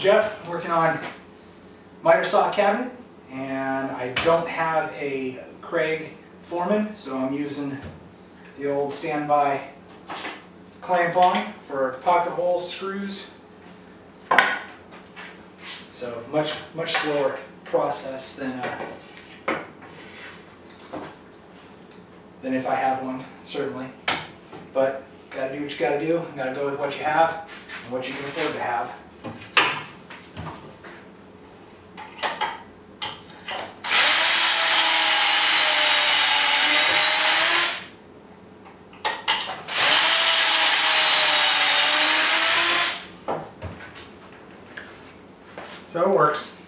Jeff, working on miter saw cabinet, and I don't have a Craig Foreman, so I'm using the old standby clamp on for pocket hole screws. So much slower process than if I have one, certainly. But gotta do what you gotta do. Gotta go with what you have and what you can afford to have. So it works.